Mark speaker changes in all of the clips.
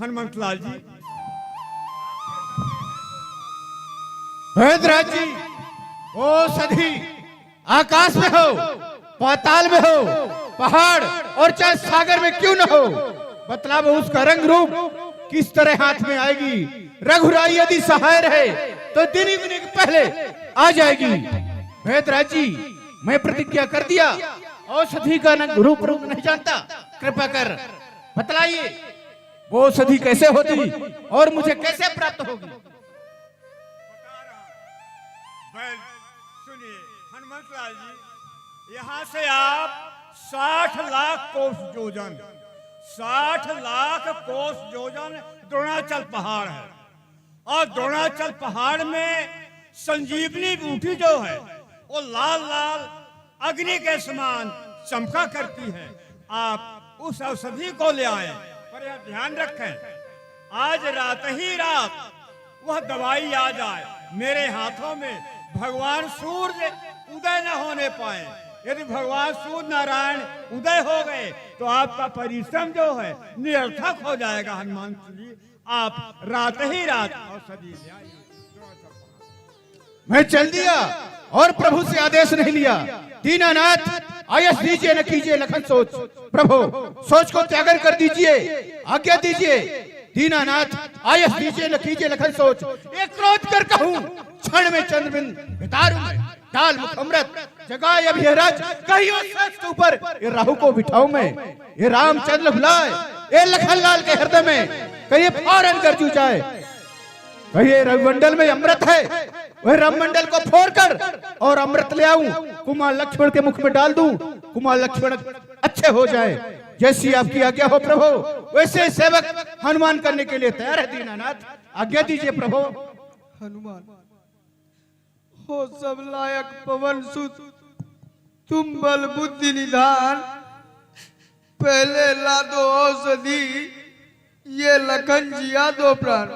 Speaker 1: हनुमंत लाल जी।
Speaker 2: भद्रराज जी, ओ सधी आकाश में हो, पाताल में हो, पहाड़ और चाहे सागर में क्यों न हो, बतलाओ उसका रंग रूप किस तरह हाथ में आएगी। रघुराई यदि सहाय रहे तो दिन ही दिन पहले आ जाएगी। भद्रराज जी, मैं प्रतिज्ञा कर दिया, औषधि का न रूप रूप नहीं जानता, कृपा कर बतलाइए वो औषधि कैसे होती और मुझे कैसे प्राप्त होगी।
Speaker 1: सुनिए हनुमंत लाल जी, यहाँ से आप 60 लाख कोस योजन 60 लाख कोस योजन द्रोणाचल पहाड़ है, और द्रोणाचल पहाड़ में संजीवनी बूटी जो है वो लाल लाल अग्नि के समान चमका करती है। आप उस औषधि को ले आए, पर यह ध्यान रखें आज रात ही रात वह दवाई आ जाए मेरे हाथों में, भगवान सूर्य उदय न होने पाए। यदि भगवान सूर्य नारायण उदय हो गए तो आपका परिश्रम जो है निरर्थक हो जाएगा। हनुमान जी, आप रात ही रात औषधि ले आइए।
Speaker 2: मैं चल दिया और प्रभु से आदेश नहीं लिया। दीनानाथ, आयस दीजिए न कीजिए लखन सोच। प्रभु, सोच को त्यागर कर दीजिए, आज्ञा दीजिए। दीनानाथ, आयस दीजिए न कीजिए लखन सोच। एक क्रोध कर कहूं, क्षण में चंद्रबिंद बितारूं मैं, डाल मुख अमृत जगाए अभिराज। कहियो सच के ऊपर ये राहु को बिठाऊं मैं, ये रामचंद्र भुलाए ये लखन लाल के हृदय में, कहिए फौरन गरजू जाए। कहिए रविमंडल में अमृत है, वह राममंडल को फोड़कर और अमृत ले आऊं, कुमार लक्ष्मण के मुख में डाल दूं, कुमार लक्ष्मण अच्छे हो जाए। जैसी आपकी आज्ञा हो प्रभु, वैसे सेवक हनुमान करने के लिए तैयार है। दीनानाथ, आज्ञा दीजिए प्रभु।
Speaker 3: हनुमान हो सब लायक पवन सुत, तुम बल बुद्धि निधान, पहले ला दो औषधि, ये लखन जिया दो प्राण।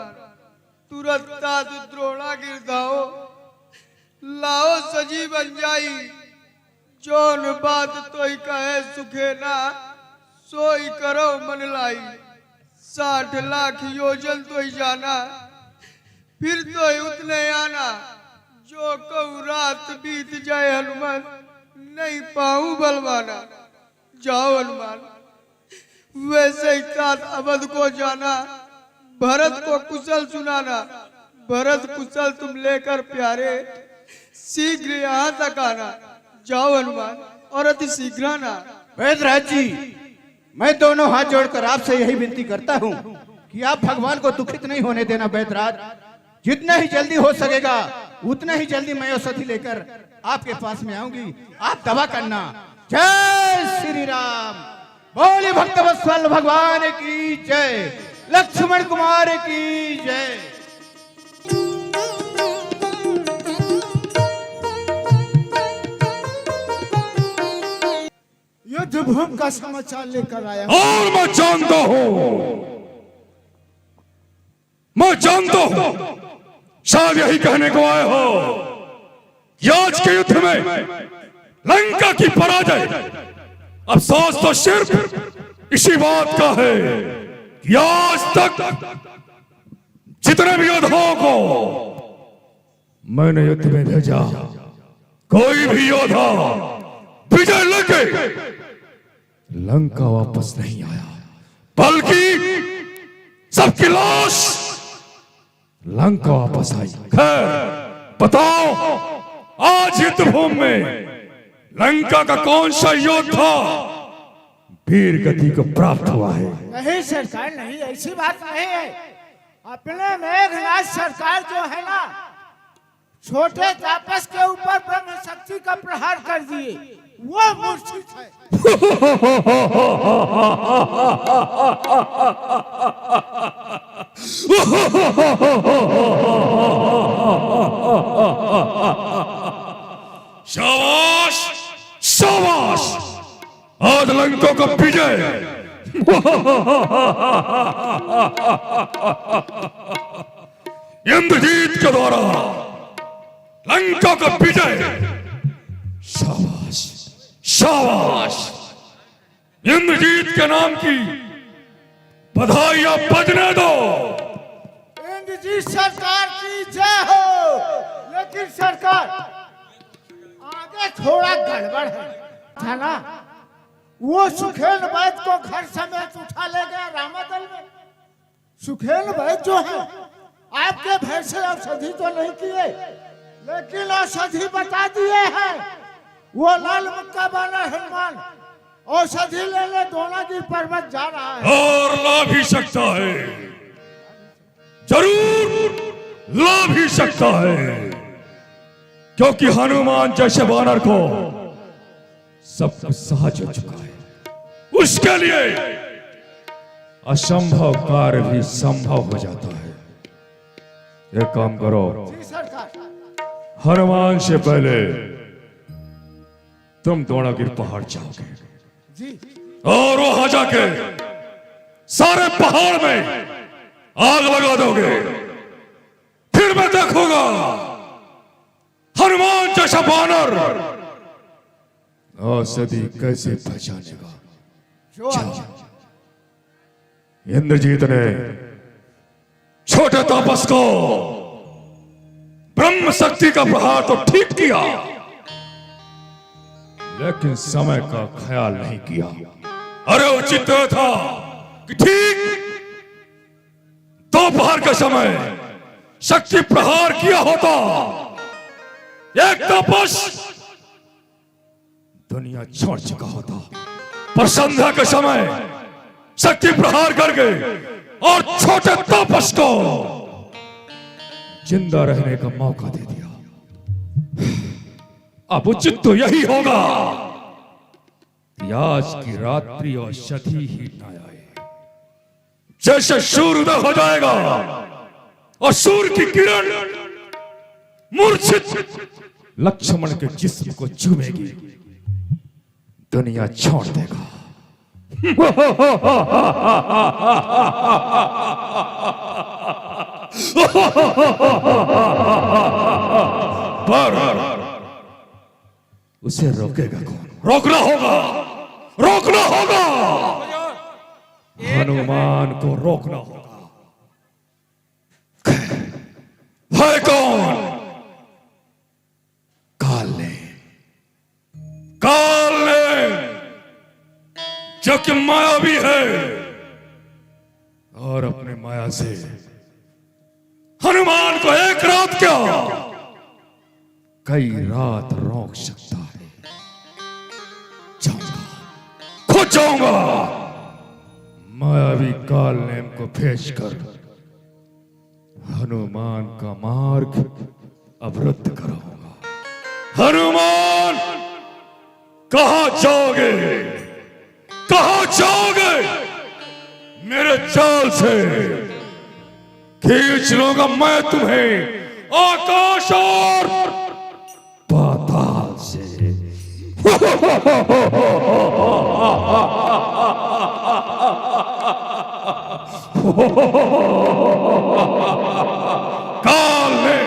Speaker 3: तुरंत ताज द्रोणा गिरधाओ, लाओ सजी बन जाई, जौन बात तोई कहे सुखे ना, सोई करो मन लाई। 60 लाख योजन तोई जाना, फिर तोई उतने आना, जो कहूँ रात बीत जाए हनुमान, नहीं पाऊं बलवाना। जाओ हनुमान, वैसे ही तात अवध को जाना, भरत को कुशल सुनाना। भरत कुशल तुम लेकर प्यारे, शीघ्र यहाँ तक आना। जाओ हनुमान, और अति शीघ्र आना।
Speaker 2: भद्रराज जी, मैं दोनों हाथ जोड़कर आपसे यही विनती करता हूँ कि आप भगवान को दुखित नहीं होने देना। भद्रराज, जितना ही जल्दी हो सकेगा उतना ही जल्दी मैं औषधि लेकर आपके पास में आऊंगी, आप दवा करना। जय श्री राम, बोले भक्त वत्सल भगवान की जय, लक्ष्मण कुमार की जय।
Speaker 4: युद्ध भूमि का समाचार लेकर आया
Speaker 5: और मैं जानता हूं शायद यही कहने को आए हो कि आज के युद्ध में लंका की पराजय। अफसोस तो सिर्फ इसी बात का है कि आज तक जितने भी योद्धाओं को मैंने युद्ध में भेजा, कोई भी योद्धा विजय लेके लंका वापस नहीं आया, बल्कि सबकी लाश लंका वापस आई। खैर बताओ, आज युद्ध भूमि में लंका का कौन सा योद्धा वीर गति को प्राप्त हुआ है?
Speaker 4: नहीं सरकार, नहीं, ऐसी बात नहीं है। अपने मेघनाथ सरकार जो है ना, छोटे तापस के ऊपर ब्रह्म शक्ति का प्रहार कर दिए, वो मूर्छित है।
Speaker 5: शाबाश शाबाश, आज लंका का विजय इंद्रजीत के द्वारा लंका का विजय। शाबाश शाबाश, इंद्रजीत के नाम की बधाइयां बजने दो।
Speaker 4: इंद्र जी सरकार की जय हो। लेकिन सरकार आगे थोड़ा गड़बड़ है ना। वो सुखेल वैद्य को घर समेत उठा ले गया रामादल में। सुखेल वैद्य जो है आपके भय से औषधि तो नहीं किए, लेकिन औषधि बता दिए हैं। वो लाल मुक्का बाना हनुमान औषधि लेने द्रोणागिरी पर्वत जा रहा है।
Speaker 5: और ला भी सकता है, जरूर ला भी सकता है, क्योंकि हनुमान जैसे वानर को सब कुछ सहज हो चुका है। उसके लिए असंभव कार्य भी संभव हो जाता है। एक काम करो,
Speaker 4: जी सरकार।
Speaker 5: हनुमान से पहले तुम द्रोणागिरी पहाड़ जाओगे
Speaker 4: जी
Speaker 5: और वहां जाके सारे पहाड़ में आग लगा दोगे। फिर मैं देखूंगा हनुमान जैसा वानर औषधि कैसे पहचानेगा।
Speaker 4: जो
Speaker 5: इंद्रजीत ने छोटे तापस को ब्रह्म शक्ति का प्रहार तो ठीक किया, लेकिन समय का ख्याल नहीं किया। अरे उचित था कि ठीक दोपहर के समय शक्ति प्रहार किया होता। एक तापस दुनिया छोड़ चुका होता, पर संध्या के समय शक्ति प्रहार कर गए और छोटे तापस को जिंदा रहने का मौका दे दिया। अब उचित तो यही होगा कि आज की रात्रि औषधि ही न आए। जैसे सूर्य उदय हो जाएगा और सूर्य की किरण मूर्छित लक्ष्मण के जिस्म को चूमेगी, दुनिया छोड़ देगा। पर उसे रोकेगा कौन? रोकना होगा, रोकना होगा, हनुमान को रोकना होगा। है कौन? काल ने, काल ने जो कि मायावी है और अपने माया से हनुमान को एक रात क्या कई रात रोक सकता है। जाऊंगा, खुद जाऊंगा, मायावी काल नेम को भेज कर हनुमान का मार्ग अवरुद्ध कराऊंगा। हनुमान कहां जाओगे, कहां जाओगे? मेरे चाल से खींच लूंगा मैं तुम्हें आकाश और पाताल से। काल ने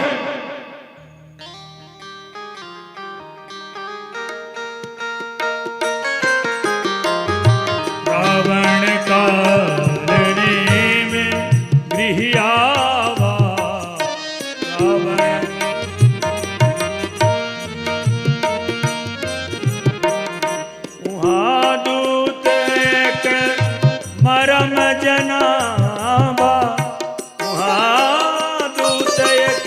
Speaker 6: रावण कालने में गृह आवा। रावण वहाँ दूत एक मरम जनावा। वहाँ दूत एक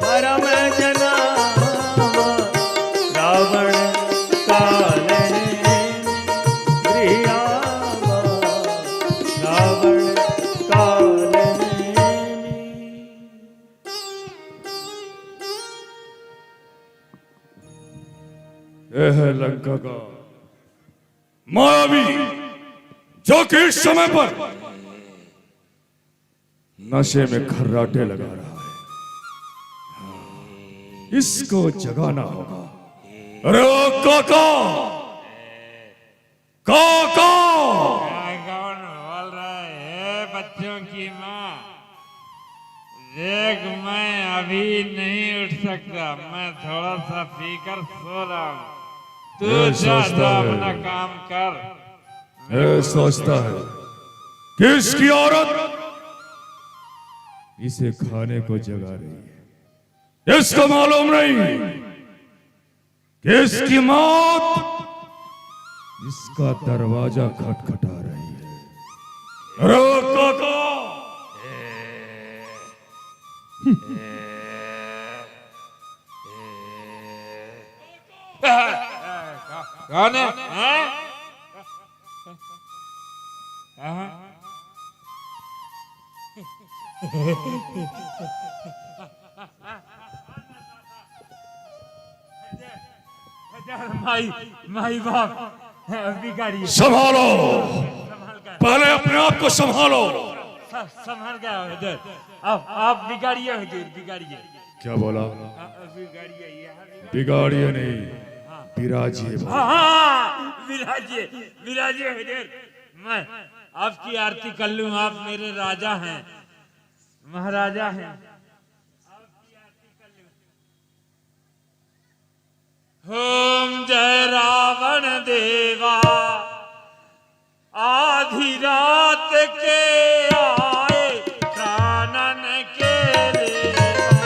Speaker 6: मरम जनावा। रावण कालने गृह आवा। रावण कालने
Speaker 5: यह है लंका का मायावी, जो कि इस समय पर नशे में खर्राटे लगा रहा है। इसको जगाना होगा। अरे ओ काका, काका,
Speaker 7: कौन बोल रहा है? बच्चों की माँ देख, मैं अभी नहीं उठ सकता, मैं थोड़ा सा पीकर सो रहा हूँ। तू
Speaker 5: ये
Speaker 7: जा
Speaker 5: सोचता है।
Speaker 7: अपना काम कर।
Speaker 5: ये सोचता है कि इसकी औरत इसे खाने को जगा रही है। इसको मालूम नहीं कि इसकी मौत इसका दरवाजा खटखटा रही है। अरे काका,
Speaker 7: कौन है? हैं? हाँ? माई माई बाप भिखारी
Speaker 5: संभालो, पहले अपने आप को संभालो।
Speaker 7: संभाल गया इधर। आप बिगाड़िए हुजूर, बिगाड़िए।
Speaker 5: क्या बोला?
Speaker 7: बिगाड़िए,
Speaker 5: बिगाड़िए नहीं, बिराजिए।
Speaker 7: हाँ, विराजिए विराजिए हुजूर। मैं आपकी आरती कर लूं। आप मेरे राजा हैं, महाराजा हैं। आपकी आरती कर लूं। ओम जय रावण देवा, आधी रात के आए प्राणन के लेवा।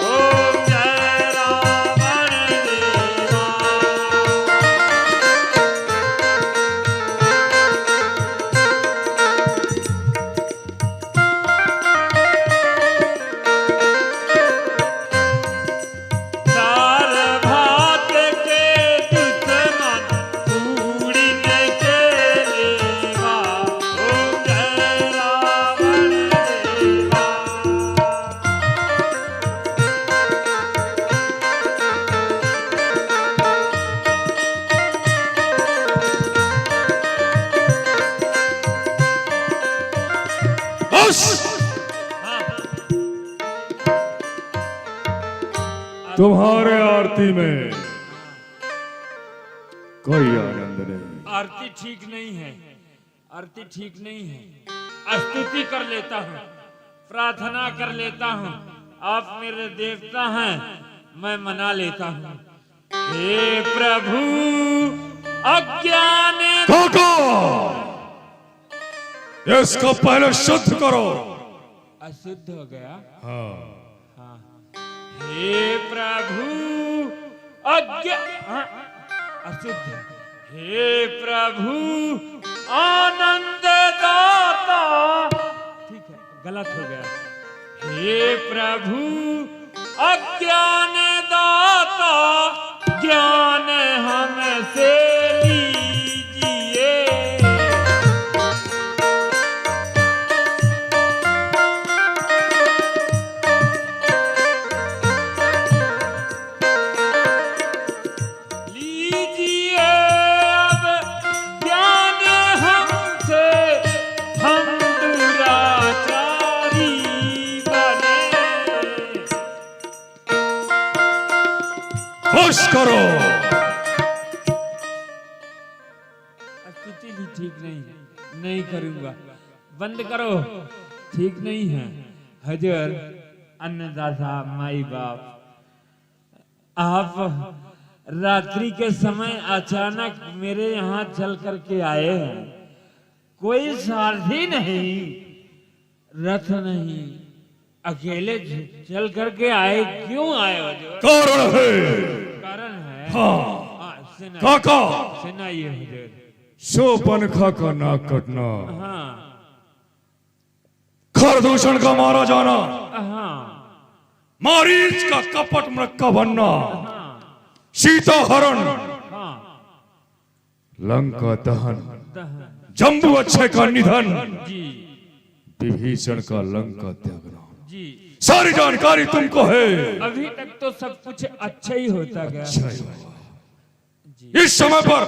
Speaker 7: ओम जय रावण देवा। दाल भात के दुश्मन पूड़ीन के लेवा। ओम जय रावण देवा।
Speaker 5: बस, तुम्हारे आरती में कोई आनंद नहीं।
Speaker 7: आरती ठीक नहीं है, आरती ठीक नहीं है। स्तुति कर लेता हूँ, प्रार्थना कर लेता हूँ। आप मेरे देवता हैं, मैं मना लेता हूँ। हे प्रभु अज्ञान
Speaker 5: काका, इसको पहले शुद्ध करो।
Speaker 7: अशुद्ध हो गया।
Speaker 5: हाँ,
Speaker 7: हे प्रभु अशुद्ध। हे प्रभु आनंद दाता। ठीक है, गलत हो गया। हे प्रभु अज्ञान दाता, ज्ञान हमसे लीजिए। लीजिए अब ज्ञान हमसे, हम दुराचारी बने।
Speaker 5: खुश करो।
Speaker 7: स्तुति भी ठीक नहीं, नहीं करूंगा। बंद करो, ठीक नहीं है। हजर अन्नदाता, माई बाप, आप रात्रि के समय अचानक मेरे यहाँ चल करके आए हैं। कोई सारथी नहीं, रथ नहीं, अकेले चल करके आए। क्यों आए हजूर?
Speaker 5: कारण है।
Speaker 7: कारण है।
Speaker 5: हाँ,
Speaker 7: सुनाइए,
Speaker 5: काका,
Speaker 7: सुनाइए हजूर।
Speaker 5: शोपनखा का नाक कटना,
Speaker 7: हाँ
Speaker 5: खरदूषण का मारा जाना,
Speaker 7: हाँ
Speaker 5: मारीच का कपट मृक्का बनना,
Speaker 7: हाँ
Speaker 5: सीता हरण,
Speaker 7: हाँ
Speaker 5: लंका दहन,
Speaker 7: दहन।
Speaker 5: जम्बू अच्छे का निधन,
Speaker 7: जी
Speaker 5: विभीषण का लंका त्यागना,
Speaker 7: जी।
Speaker 5: सारी जानकारी तुमको है।
Speaker 7: अभी तक तो सब कुछ अच्छा ही होता गया।
Speaker 5: इस समय पर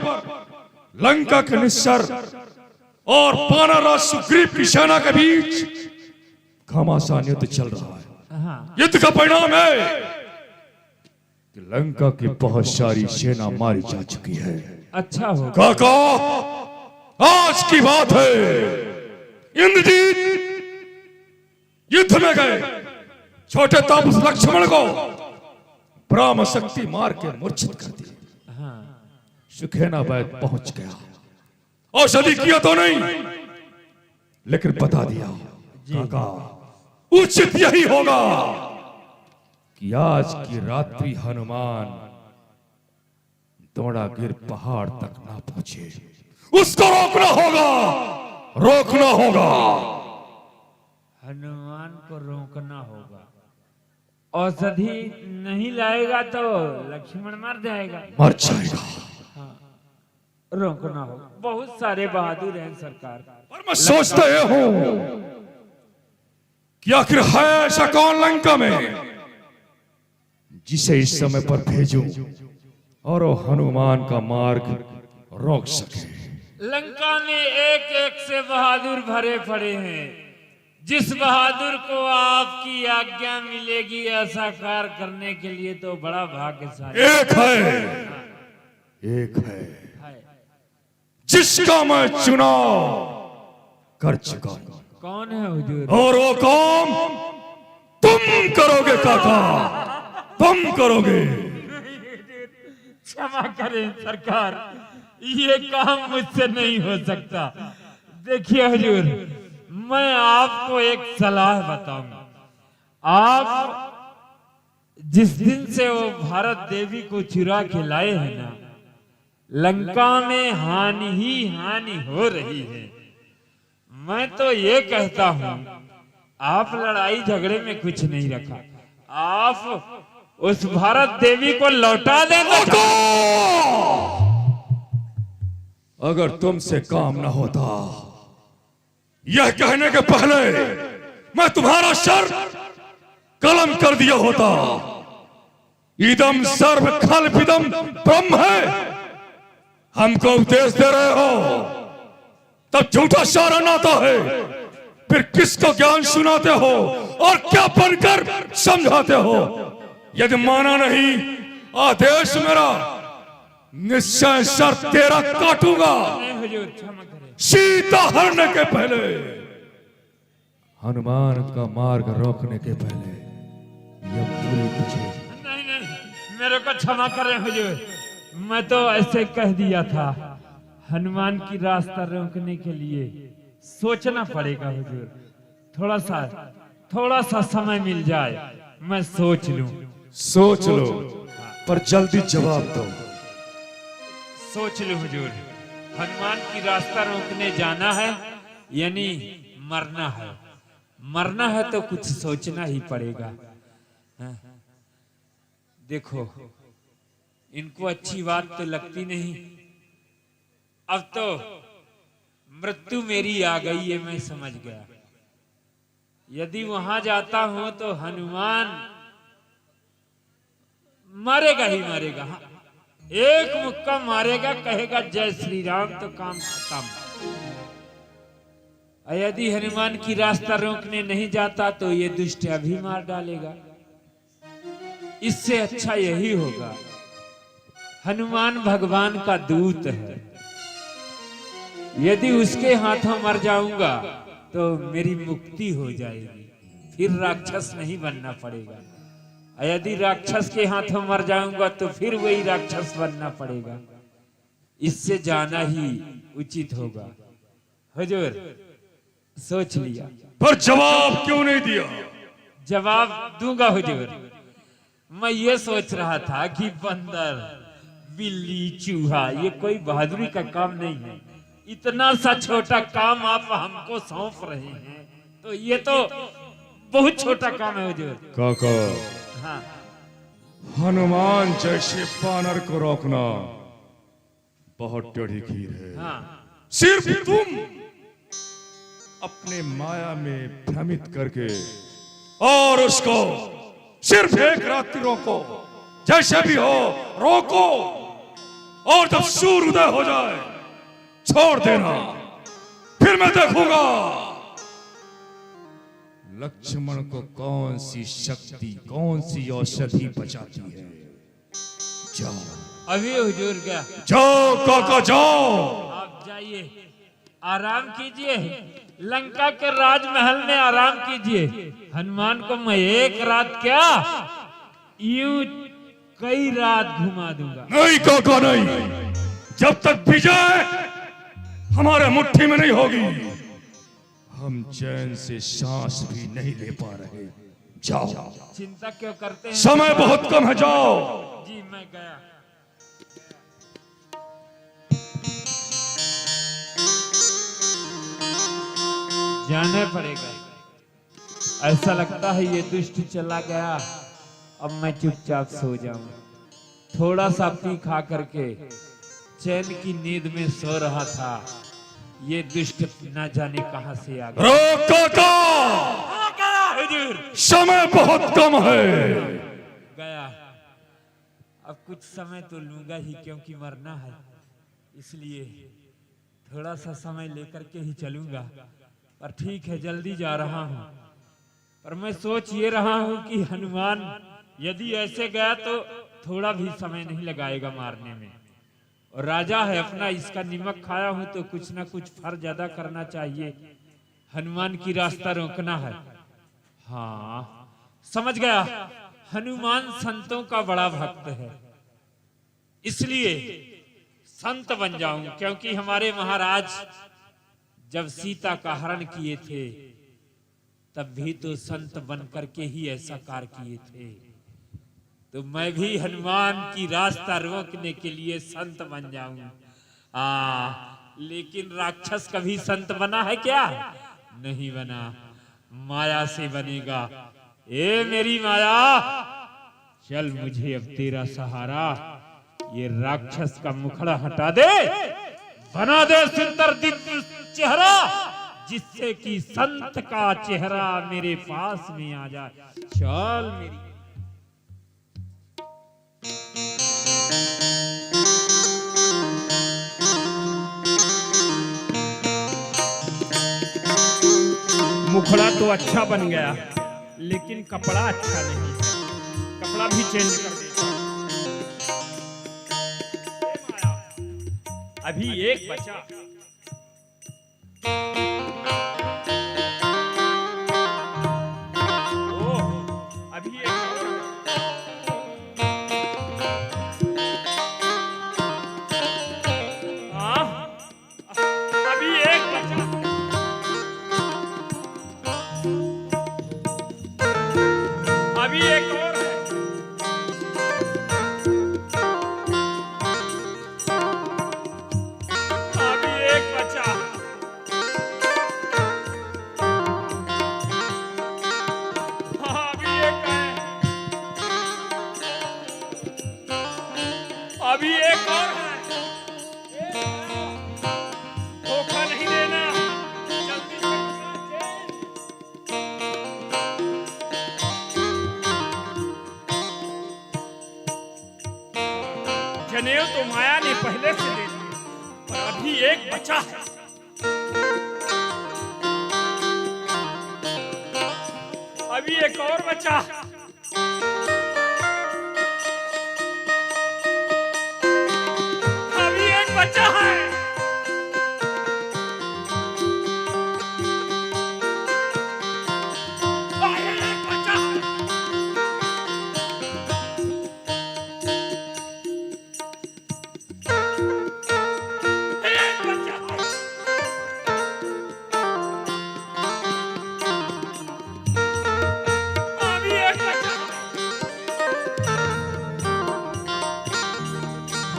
Speaker 5: लंका के निस्सर और पानाराज सुग्रीव की सेना के बीच घमासान युद्ध चल रहा है।
Speaker 7: हाँ
Speaker 5: युद्ध का परिणाम है कि लंका की बहुत सारी सेना मारी जा चुकी है।
Speaker 7: अच्छा हो।
Speaker 5: काका, आज की बात है, इंद्रजीत युद्ध में गए छोटे तापस लक्ष्मण को ब्रह्म शक्ति मार के मूर्छित कर दी।
Speaker 7: हाँ
Speaker 5: सुखेना वैद पहुंच गया। औषधि किया तो नहीं, लेकिन बता दिया काका, उचित यही होगा कि आज की रात्रि हनुमान दौड़ागिर पहाड़ तक ना पहुंचे। उसको रोकना होगा, रोकना होगा।
Speaker 7: हनुमान को रोकना होगा। औषधि नहीं लाएगा तो लक्ष्मण मर जाएगा।
Speaker 5: मर जाएगा।
Speaker 7: रोकना होगा। बहुत सारे बहादुर हैं सरकार,
Speaker 5: पर मैं सोचता ये हूं कि आखिर है ऐसा कौन लंका में जिसे इस समय पर भेजूं और वो हनुमान का मार्ग रोक सके।
Speaker 7: लंका में एक एक से बहादुर भरे पड़े हैं। जिस बहादुर को आपकी आज्ञा मिलेगी ऐसा कार्य करने के लिए तो बड़ा भाग्यशाली
Speaker 5: एक है जिसका मैं चुनाव कर चुका हूं।
Speaker 7: कौन है हुजूर?
Speaker 5: और वो काम तुम करोगे काका, तुम करोगे।
Speaker 7: क्षमा करें सरकार, ये काम मुझसे नहीं हो सकता। देखिए हुजूर, मैं आपको एक सलाह बताऊंगा। आप जिस दिन से वो भारत देवी को चुरा के लाए हैं ना, लंका में हानि ही हानि हो रही है। मैं तो ये कहता हूं, आप लड़ाई झगड़े में कुछ नहीं रखा, आप उस भारत देवी को लौटा दें तो।
Speaker 5: अगर तुमसे काम न होता, यह कहने के पहले मैं तुम्हारा सर कलम कर दिया होता। इदम सर्व खल्पिदम ब्रह्म है, हमको उपदेश दे रहे हो तब झूठा शारण आता है, फिर किसको ज्ञान सुनाते हो और क्या बनकर समझाते हो? यदि माना नहीं आदेश मेरा, निश्चय सर तेरा काटूंगा। सीता हरने के पहले, हनुमान का मार्ग रोकने के पहले यह पूरी तुझे।
Speaker 7: नहीं, मेरे को क्षमा करें हुजूर, मैं तो ऐसे कह दिया था। हनुमान की रास्ता रोकने के लिए सोचना पड़ेगा हुजूर। थोड़ा सा समय मिल जाए, मैं सोच लूं।
Speaker 5: सोच लो, पर जल्दी जवाब दो।
Speaker 7: सोच लो हुजूर, हनुमान की रास्ता रोकने जाना है यानी मरना है। मरना है तो कुछ सोचना ही पड़ेगा। हाँ? देखो, इनको अच्छी बात तो लगती नहीं। अब तो मृत्यु मेरी आ गई है, मैं समझ गया। यदि वहां जाता हूं तो हनुमान मारेगा ही मारेगा। हाँ, एक मुक्का मारेगा, कहेगा जय श्री राम, तो काम खत्म। यदि हनुमान की रास्ता रोकने नहीं जाता तो ये दुष्ट अभी मार डालेगा। इससे अच्छा यही होगा, हनुमान भगवान का दूत है। यदि उसके हाथों मर जाऊंगा तो मेरी मुक्ति हो जाएगी, फिर राक्षस नहीं बनना पड़ेगा। यदि राक्षस के हाथों मर जाऊंगा तो फिर वही राक्षस बनना पड़ेगा। इससे जाना ही उचित होगा। हुजूर, सोच लिया।
Speaker 5: पर जवाब क्यों नहीं दिया?
Speaker 7: जवाब दूंगा हुजूर। मैं ये सोच रहा था कि बंदर, बिल्ली, चूहा ये कोई बहादुरी का काम नहीं है। इतना सा छोटा काम आप हमको सौंप रहे हैं तो ये तो बहुत छोटा काम है हुजूर।
Speaker 5: काका,
Speaker 7: हाँ,
Speaker 5: हनुमान जैसे बानर को रोकना बहुत टेढ़ी खीर है।
Speaker 7: हाँ,
Speaker 5: सिर्फ तुम अपने माया में भ्रमित करके और उसको सिर्फ एक रात्रि रोको, जैसे भी हो रोको, और जब सूर्योदय हो जाए छोड़ देना। फिर मैं देखूंगा लक्ष्मण को कौन सी शक्ति, कौन सी औषधि बचाती है। जाओ
Speaker 7: अभी हुजूर क्या?
Speaker 5: जाओ काका, जाओ।
Speaker 7: आप जाइए, आराम कीजिए, लंका के राजमहल में आराम कीजिए। हनुमान को मैं एक रात क्या, यूं कई रात घुमा दूंगा।
Speaker 5: नहीं काका, नहीं। जब तक विजय हमारे मुट्ठी में नहीं होगी। हम चैन से सांस भी नहीं ले पा रहे। जाओ,
Speaker 7: चिंता क्यों करते हैं?
Speaker 5: समय बहुत कम है, जाओ।
Speaker 7: जी मैं गया। जाना पड़ेगा। ऐसा लगता है ये दुष्ट चला गया, अब मैं चुपचाप सो जाऊं। थोड़ा सा पी खा करके चैन की नींद में सो रहा था, ये दुष्ट न जाने कहां से आ गया।
Speaker 5: रोक काका, समय बहुत कम है।
Speaker 7: गया। अब कुछ समय तो लूंगा ही, क्योंकि मरना है, इसलिए थोड़ा सा समय लेकर के ही चलूंगा। पर ठीक है, जल्दी जा रहा हूं। पर मैं सोच ये रहा हूं कि हनुमान यदि ऐसे गया तो थोड़ा भी समय नहीं लगाएगा मारने में। और राजा है अपना, इसका निमक खाया हूं तो कुछ ना कुछ फर्ज अदा करना चाहिए। हनुमान की रास्ता रोकना है। हाँ समझ गया, हनुमान संतों का बड़ा भक्त है, इसलिए संत बन जाऊं। क्योंकि हमारे महाराज जब सीता का हरण किए थे तब भी तो संत बन करके ही ऐसा कार्य किए थे। तो मैं भी हनुमान की रास्ता रोकने के लिए संत बन जाऊं। लेकिन राक्षस कभी संत बना है क्या? नहीं बना, माया से बनेगा। ए मेरी माया, चल मुझे अब तेरा सहारा, ये राक्षस का मुखड़ा हटा दे, बना दे सुंदर दिव्य चेहरा, जिससे कि संत का चेहरा मेरे पास में आ जाए। चल मेरी।
Speaker 1: मुखड़ा तो अच्छा बन गया, लेकिन कपड़ा अच्छा नहीं है। कपड़ा भी चेंज कर देता हूं। अभी एक बचा। अभी एक और अभी एक बचा। अभी एक और है। अभी एक बचा। अभी एक है। अभी एक और है। धोखा नहीं देना, जल्दी से जनेऊ तो माया ने पहले से ले लिया, पर अभी एक बचा है। अभी एक और बचा। अभी एक बचा है। अभी एक बचा है। एक बचा है। अभी एक बचा है।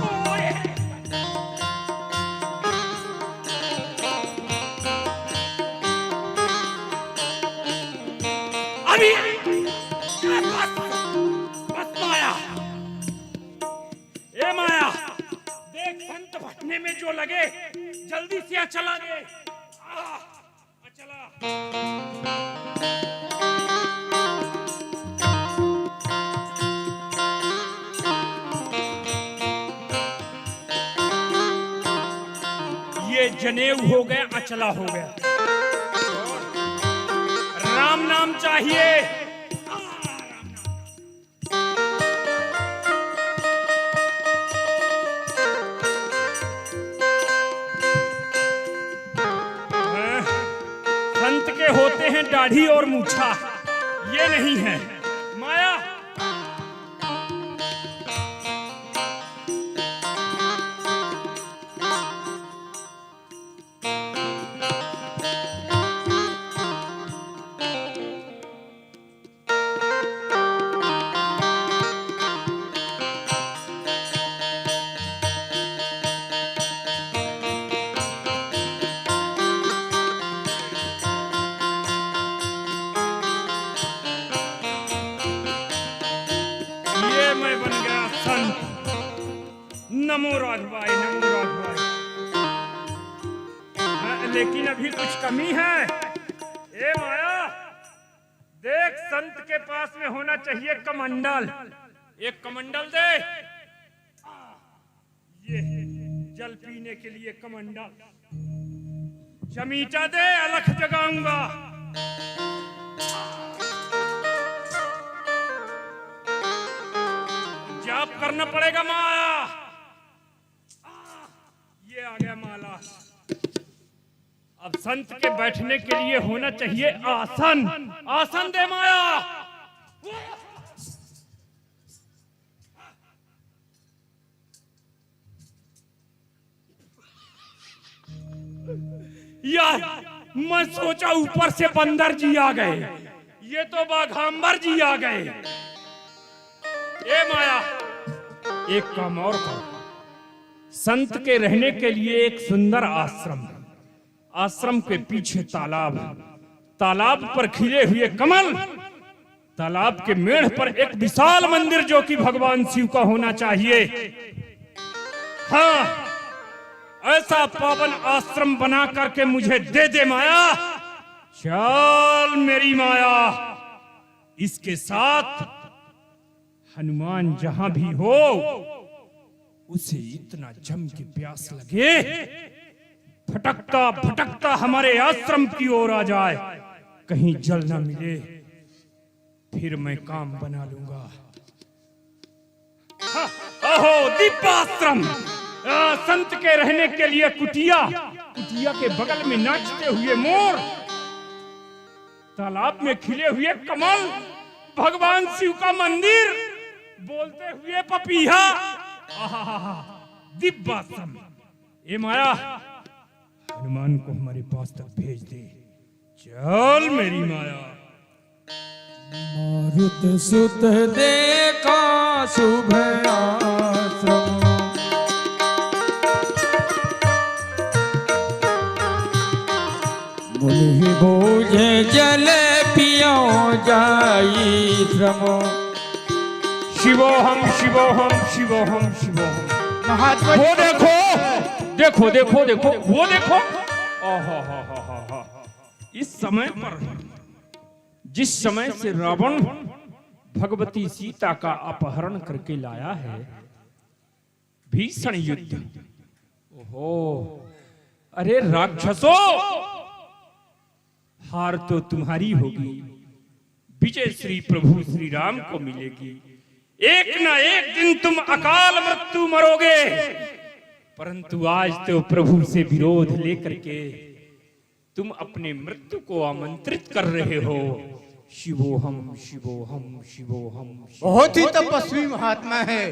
Speaker 1: ओए। अभी बस बस माया। ए माया, देख संत भटने में जो लगे, जल्दी से चला दे। चला। ये जनेऊ हो गया, अचला हो गया। राम नाम चाहिए। संत के होते हैं दाढ़ी और मूछा, ये नहीं है। माया, नमो राघवाय नमो राघवाय। लेकिन अभी कुछ कमी है। ए माया, देख संत के पास में होना चाहिए कमंडल। एक कमंडल दे। ये जल पीने के लिए कमंडल। चमीटा दे, अलख जगाऊंगा। जाप करना पड़ेगा माया। ये आ गया माला। अब संत के बैठने के लिए होना चाहिए आसन। आसन दे माया। यार, मैं सोचा ऊपर से बंदर जी आ गए, ये तो बाघांबर जी आ गए। ए माया, एक काम और करो। संत के रहने के लिए एक सुंदर आश्रम। आश्रम के पीछे तालाब, तालाब पर खिले हुए कमल, तालाब के मेढ़ पर एक विशाल मंदिर जो कि भगवान शिव का होना चाहिए। हाँ, ऐसा पावन आश्रम बना करके मुझे दे दे माया। चल मेरी माया, इसके साथ हनुमान जहां भी हो उसे इतना जम के प्यास लगे, भटकता भटकता हमारे आश्रम की ओर आ जाए। कहीं जल ना मिले, फिर मैं काम बना लूंगा। ओहो, दिव्याश्रम। संत के रहने के लिए कुटिया, कुटिया के बगल में नाचते हुए मोर, तालाब में खिले हुए कमल, भगवान शिव का मंदिर, बोलते हुए पपीहा। दिव्याश्रम। ए माया, हनुमान को हमारे पास तक भेज दे। चल मेरी माया।
Speaker 3: मारुत सुत देखा शुभ आश्रम, मुनि भोजे जल पियो जाई श्रम।
Speaker 1: शिवोहम शिवोहम शिवोहम शिवोहम।
Speaker 2: महात्मा
Speaker 1: वो देखो देखो देखो देखो, वो देखो। इस समय पर, जिस समय से रावण भगवती सीता का अपहरण करके लाया है, भीषण युद्ध। ओहो, अरे राक्षसों, हार तो तुम्हारी होगी, विजय श्री प्रभु श्री राम को मिलेगी। एक ना एक दिन तुम अकाल मृत्यु मरोगे। परंतु आज तो प्रभु से विरोध लेकर के तुम अपने मृत्यु को आमंत्रित कर रहे हो। शिवोहम शिवोहम शिवोहम।
Speaker 2: बहुत ही तपस्वी महात्मा है,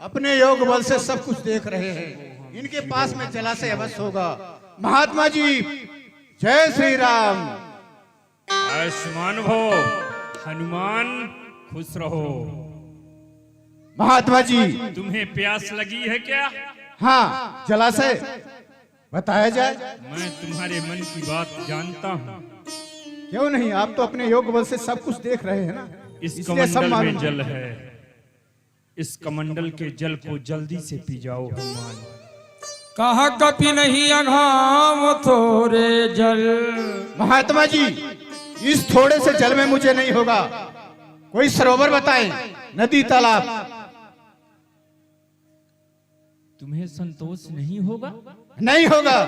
Speaker 2: अपने योग बल से सब कुछ देख रहे हैं। इनके पास में जलाशय अवश्य होगा। महात्मा जी, जय श्री राम।
Speaker 1: आयुष्मान हो हनुमान, खुश रहो।
Speaker 2: महात्मा जी,
Speaker 1: तुम्हें प्यास लगी है क्या?
Speaker 2: हाँ, जलाशय बताया जाए।
Speaker 1: मैं तुम्हारे मन की बात जानता हूँ।
Speaker 2: क्यों नहीं, आप तो अपने योग बल से सब कुछ देख रहे हैं ना,
Speaker 1: इस
Speaker 2: इसलिए सब
Speaker 1: कमंडल में
Speaker 2: मालूम
Speaker 1: जल है। इस कमंडल के जल को जल्दी से पी जाओ हनुमान।
Speaker 3: कहा कपि नहीं अघाम थोड़े जल।
Speaker 2: महात्मा जी, इस थोड़े से जल में मुझे नहीं होगा। कोई सरोवर बताएं, नदी तालाब।
Speaker 7: तुम्हें संतोष नहीं होगा?
Speaker 2: नहीं होगा।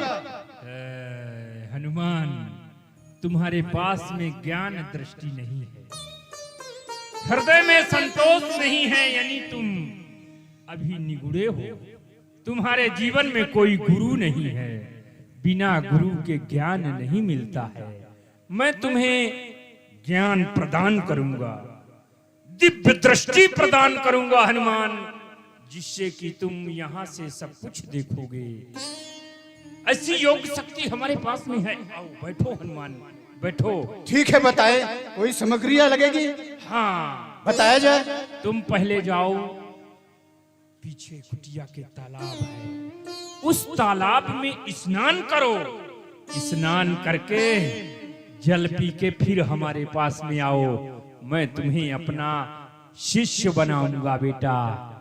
Speaker 7: हनुमान, तुम्हारे पास में ज्ञान दृष्टि नहीं है,
Speaker 1: हृदय में संतोष नहीं है, यानी तुम अभी निगुड़े हो। तुम्हारे जीवन में कोई गुरु नहीं है। बिना गुरु के ज्ञान नहीं मिलता है। मैं तुम्हें ज्ञान प्रदान करूंगा, दिव्य दृष्टि प्रदान करूंगा हनुमान, जिससे कि तुम यहां से सब कुछ देखोगे। ऐसी योग शक्ति हमारे पास में है। आओ बैठो हनुमान, बैठो।
Speaker 2: ठीक है, बताएं, कोई सामग्रियां लगेगी?
Speaker 1: हाँ,
Speaker 2: बताया जाए।
Speaker 1: तुम पहले जाओ, पीछे कुटिया के तालाब है, उस तालाब में स्नान करो। स्नान करके जल पी के फिर हमारे पास में आओ। मैं तुम्हें अपना शिष्य बनाऊंगा बेटा।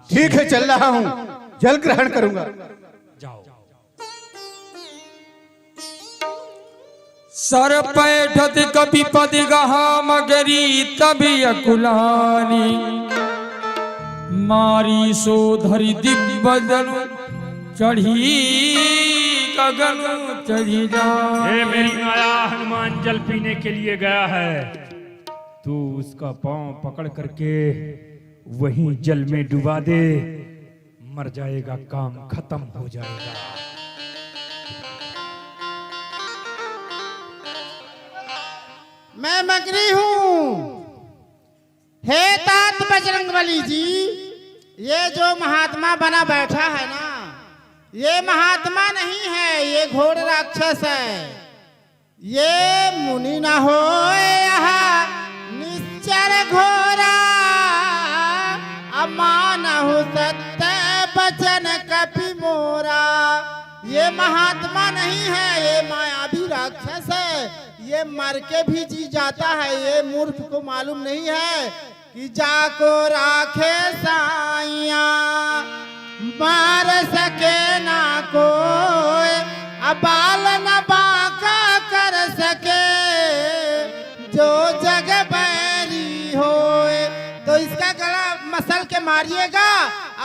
Speaker 2: ठीक है, चल रहा हूँ। जल ग्रहण करूंगा।
Speaker 5: जाओ।
Speaker 8: सर पैठत कपि पद गहा मगरी तभी अकुलानी मारी सो धरि दिव्य चढ़ी गगन चढ़ी जा।
Speaker 7: ये मेरी माया हनुमान जल पीने के लिए गया है, तू उसका पांव पकड़ करके वहीं जल में डुबा दे, मर जाएगा, काम खत्म हो जाएगा।
Speaker 4: मैं मगरी हूँ। हे तात बजरंगबली जी, ये जो महात्मा बना बैठा है ना, ये महात्मा नहीं है, ये घोर राक्षस है। ये मुनि न हो यहाँ निश्चर घोरा, अमानहु सत्य बचन कपि मोरा। ये महात्मा नहीं है, ये मायावी राक्षस है। ये मर के भी जी जाता है। ये मूर्ख को मालूम नहीं है कि जाको राखे साइया मार सके ना कोई, अबाल न बाका कर सके जो जग बैरी होए। तो इसका गला मसल के मारिएगा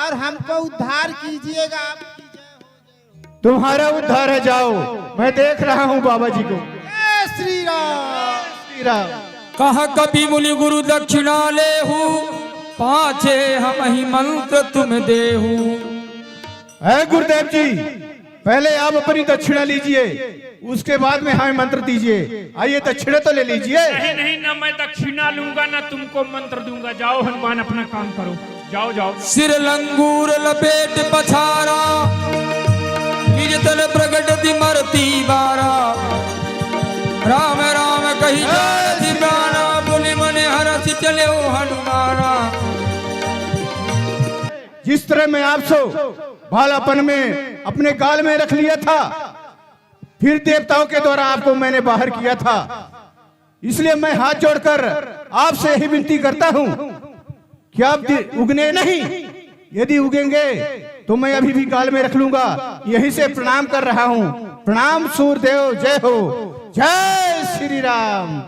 Speaker 4: और हमको उद्धार कीजिएगा।
Speaker 2: तुम्हारा उद्धार है, जाओ, मैं देख रहा हूँ बाबा जी को।
Speaker 4: जय श्री राम।
Speaker 2: श्री राम।
Speaker 8: कहा कपि मुनि गुरु दक्षिणा लेहु पाछे हम ही मंत्र तुम देहु।
Speaker 2: है गुरुदेव जी, पहले आप अपनी दक्षिणा लीजिए, उसके बाद में हमें मंत्र दीजिए। आइए दक्षिणा तो ले लीजिए।
Speaker 7: नहीं नहीं, ना मैं दक्षिणा लूंगा ना तुमको मंत्र दूंगा। जाओ हनुमान, अपना काम करो, जाओ जाओ।
Speaker 8: सिर लंगूर लपेट पछारा निज तल प्रगट मरती बारा। राम राम कही जाति प्राणा बोले मने हरस चले ओ हनुमाना।
Speaker 2: जिस तरह मैं आपसे भालापन में अपने गाल में रख लिया था, फिर देवताओं के द्वारा आपको मैंने बाहर किया था, इसलिए मैं हाथ जोड़कर आपसे यही विनती करता हूं कि आप उगने नहीं। यदि उगेंगे तो मैं अभी भी गाल में रख लूंगा। यहीं से प्रणाम कर रहा हूं। प्रणाम सूरदेव, जय हो, जय श्री राम।